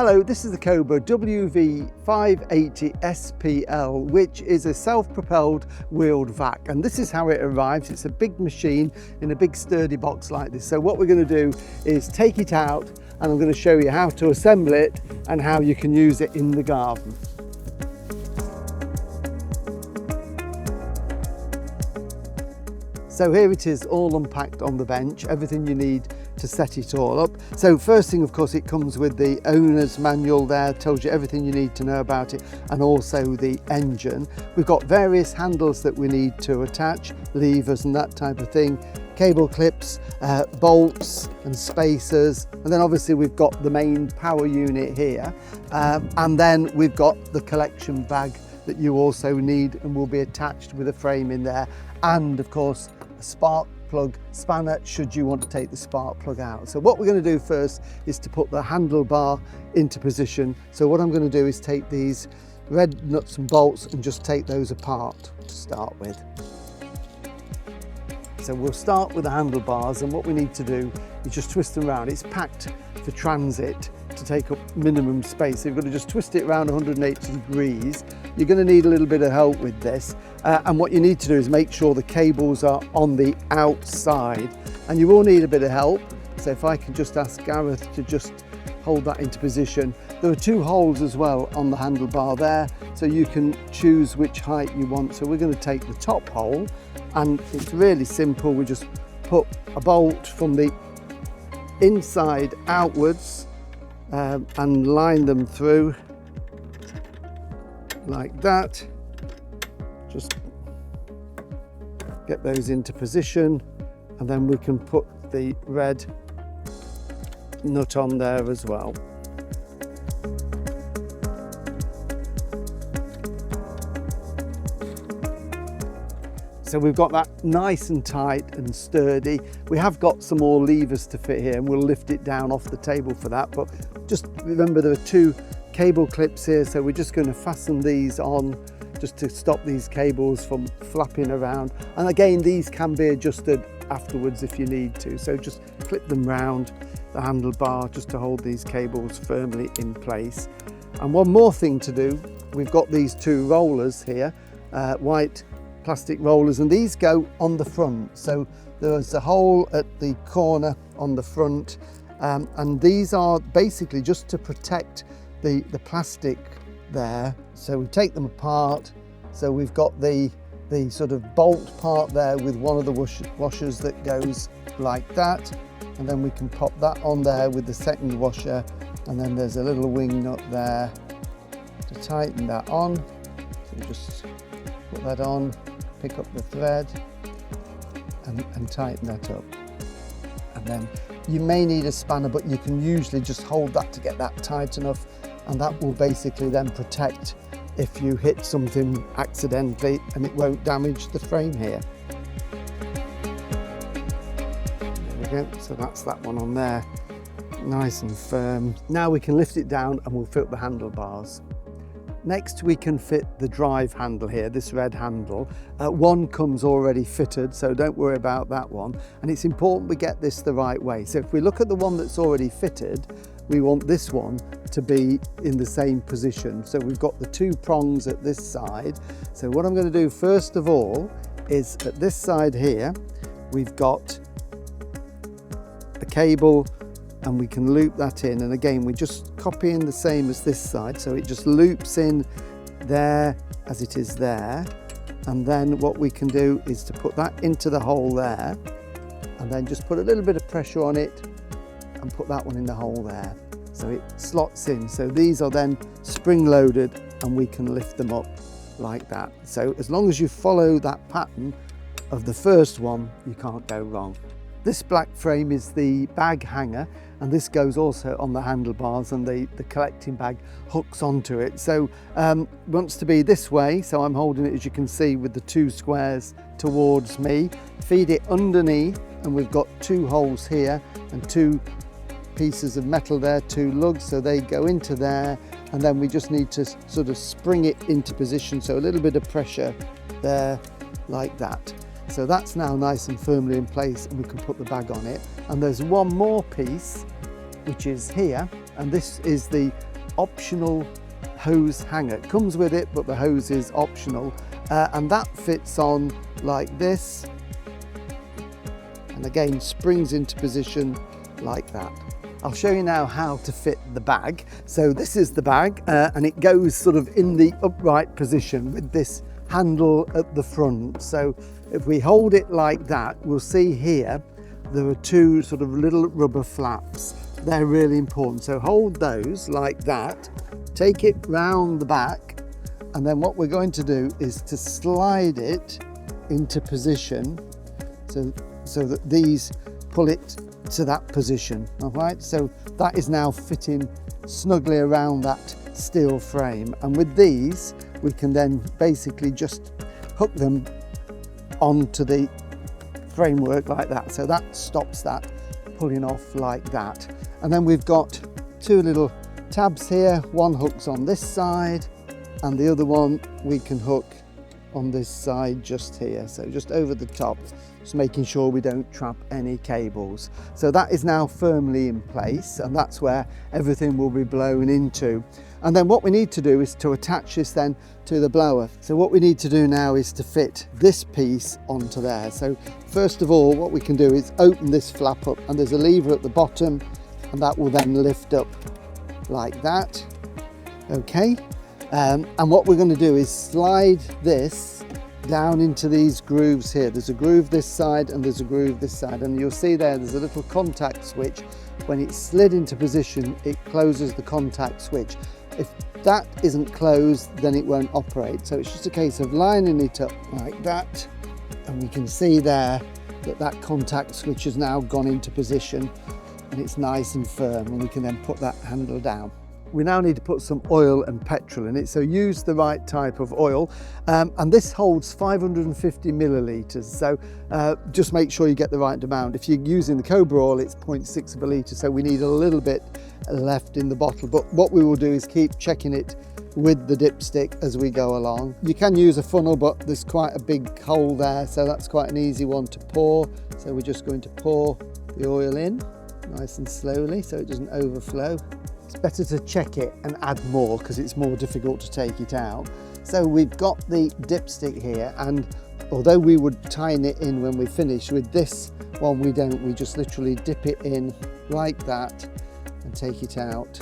Hello, this is the Cobra WV580SPL, which is a self-propelled wheeled vac, and this is how it arrives. It's a big machine in a big sturdy box like this. So what we're going to do is take it out, and I'm going to show you how to assemble it and how you can use it in the garden. So here it is, all unpacked on the bench, everything you need to set it all up. So first thing, of course, it comes with the owner's manual there, tells you everything you need to know about it, and also the engine. We've got various handles that we need to attach, levers and that type of thing, cable clips, bolts and spacers, and then obviously we've got the main power unit here, and then we've got the collection bag that you also need and will be attached with a frame in there, and of course a spark plug spanner should you want to take the spark plug out. So what we're going to do first is to put the handlebar into position. So what I'm going to do is take these red nuts and bolts and just take those apart to start with. So we'll start with the handlebars, and what we need to do is just twist them around. It's packed for transit to take up minimum space, so you've got to just twist it around 180 degrees. You're going to need a little bit of help with this, and what you need to do is make sure the cables are on the outside, and you will need a bit of help. So if I can just ask Gareth to just hold that into position. There are two holes as well on the handlebar there, so you can choose which height you want. So we're going to take the top hole, and it's really simple. We just put a bolt from the inside outwards and line them through like that. Just get those into position, and then we can put the red nut on there as well. So we've got that nice and tight and sturdy. We have got some more levers to fit here, and we'll lift it down off the table for that, but just remember there are two cable clips here, so we're just going to fasten these on just to stop these cables from flapping around, and again these can be adjusted afterwards if you need to. So just clip them round the handlebar just to hold these cables firmly in place. And one more thing to do, we've got these two rollers here, white plastic rollers, and these go on the front. So there's a hole at the corner on the front, and these are basically just to protect the plastic there. So we take them apart. So we've got the sort of bolt part there with one of the washers that goes like that, and then we can pop that on there with the second washer, and then there's a little wing nut there to tighten that on. So we just put that on, pick up the thread and tighten that up. And then you may need a spanner, but you can usually just hold that to get that tight enough, and that will basically then protect if you hit something accidentally, and it won't damage the frame here. There we go, so that's that one on there, nice and firm. Now we can lift it down and we'll fit the handlebars. Next we can fit the drive handle here, this red handle. One comes already fitted, so don't worry about that one. And it's important we get this the right way. So if we look at the one that's already fitted, we want this one to be in the same position. So we've got the two prongs at this side. So what I'm going to do first of all is at this side here, we've got a cable, and we can loop that in, and again we just copy in the same as this side, so it just loops in there as it is there, and then what we can do is to put that into the hole there, and then just put a little bit of pressure on it and put that one in the hole there, so it slots in. So these are then spring loaded, and we can lift them up like that. So as long as you follow that pattern of the first one, you can't go wrong. This black frame is the bag hanger, and this goes also on the handlebars, and the collecting bag hooks onto it. So wants to be this way, so I'm holding it, as you can see, with the two squares towards me. Feed it underneath, and we've got two holes here and two pieces of metal there, two lugs, so they go into there, and then we just need to sort of spring it into position, so a little bit of pressure there like that. So that's now nice and firmly in place, and we can put the bag on it. And there's one more piece which is here, and this is the optional hose hanger. It comes with it, but the hose is optional, and that fits on like this, and again springs into position like that. I'll show you now how to fit the bag. So this is the bag, and it goes sort of in the upright position with this handle at the front. So if we hold it like that, we'll see here there are two sort of little rubber flaps. They're really important. So hold those like that, take it round the back, and then what we're going to do is to slide it into position so that these pull it to that position. All right, so that is now fitting snugly around that steel frame, and with these we can then basically just hook them onto the framework like that. So that stops that pulling off like that. And then we've got two little tabs here. One hooks on this side and the other one we can hook on this side just here, so just over the top, just making sure we don't trap any cables. So that is now firmly in place, and that's where everything will be blown into. And then what we need to do is to attach this then to the blower. So what we need to do now is to fit this piece onto there. So first of all, what we can do is open this flap up, and there's a lever at the bottom, and that will then lift up like that. Okay. And what we're going to do is slide this down into these grooves here. There's a groove this side and there's a groove this side, and you'll see there's a little contact switch. When it's slid into position, it closes the contact switch. If that isn't closed, then it won't operate. So it's just a case of lining it up like that, and we can see there that that contact switch has now gone into position and it's nice and firm, and we can then put that handle down. We now need to put some oil and petrol in it, so use the right type of oil, and this holds 550 millilitres, so just make sure you get the right amount. If you're using the Cobra oil, it's 0.6 of a litre, so we need a little bit left in the bottle, but what we will do is keep checking it with the dipstick as we go along. You can use a funnel, but there's quite a big hole there, so that's quite an easy one to pour. So we're just going to pour the oil in nice and slowly so it doesn't overflow. It's better to check it and add more because it's more difficult to take it out. So we've got the dipstick here, and although we would tighten it in when we finish, with this one we don't. We just literally dip it in like that and take it out.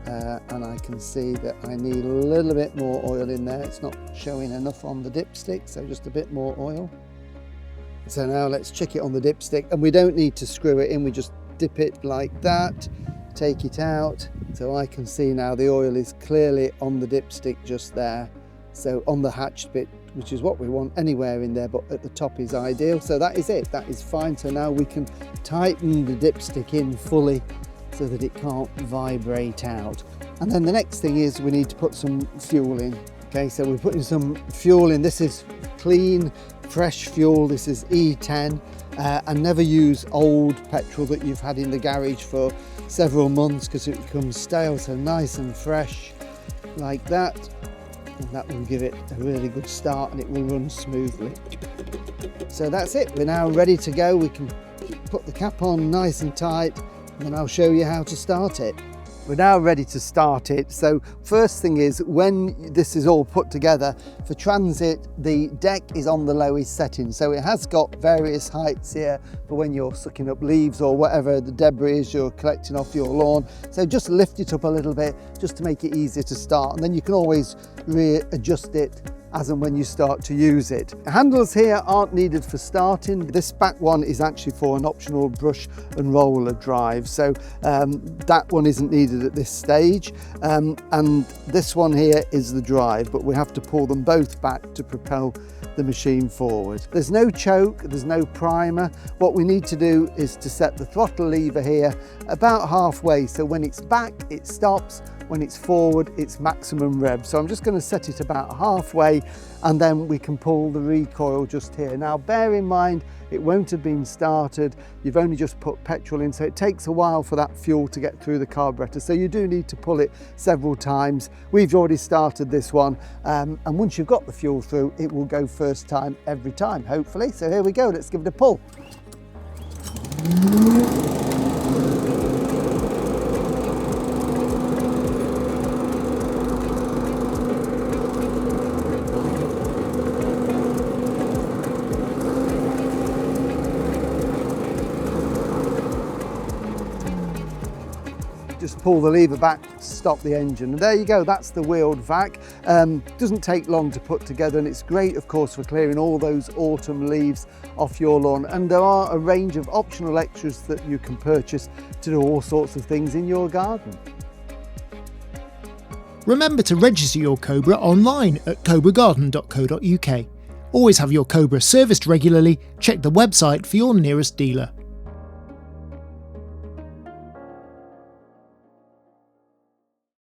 And I can see that I need a little bit more oil in there. It's not showing enough on the dipstick, so just a bit more oil. So now let's check it on the dipstick, and we don't need to screw it in. We just dip it like that, take it out. So I can see now the oil is clearly on the dipstick just there. So on the hatched bit, which is what we want anywhere in there, but at the top is ideal. So that is it, that is fine. So now we can tighten the dipstick in fully so that it can't vibrate out. And then the next thing is we need to put some fuel in. Okay, so we're putting some fuel in. This is clean, fresh fuel. This is E10. And never use old petrol that you've had in the garage for several months because it becomes stale. So nice and fresh like that, and that will give it a really good start and it will run smoothly. So that's it, we're now ready to go. We can put the cap on nice and tight, and then I'll show you how to start it. We're now ready to start it. So first thing is, when this is all put together, for transit, the deck is on the lowest setting. So it has got various heights here for when you're sucking up leaves or whatever the debris is you're collecting off your lawn. So just lift it up a little bit just to make it easier to start. And then you can always readjust it as and when you start to use it. Handles here aren't needed for starting. This back one is actually for an optional brush and roller drive, so that one isn't needed at this stage. And this one here is the drive, but we have to pull them both back to propel the machine forward. There's no choke, there's no primer. What we need to do is to set the throttle lever here about halfway, so when it's back it stops, when it's forward it's maximum rev. So I'm just going to set it about halfway, and then we can pull the recoil just here. Now bear in mind it won't have been started, you've only just put petrol in, so it takes a while for that fuel to get through the carburetor, so you do need to pull it several times. We've already started this one, and once you've got the fuel through it will go first time every time, hopefully. So here we go, let's give it a pull. just pull the lever back to stop the engine. And there you go, that's the wheeled vac. Doesn't take long to put together, and it's great, of course, for clearing all those autumn leaves off your lawn. And there are a range of optional extras that you can purchase to do all sorts of things in your garden. Remember to register your Cobra online at cobragarden.co.uk. Always have your Cobra serviced regularly. Check the website for your nearest dealer.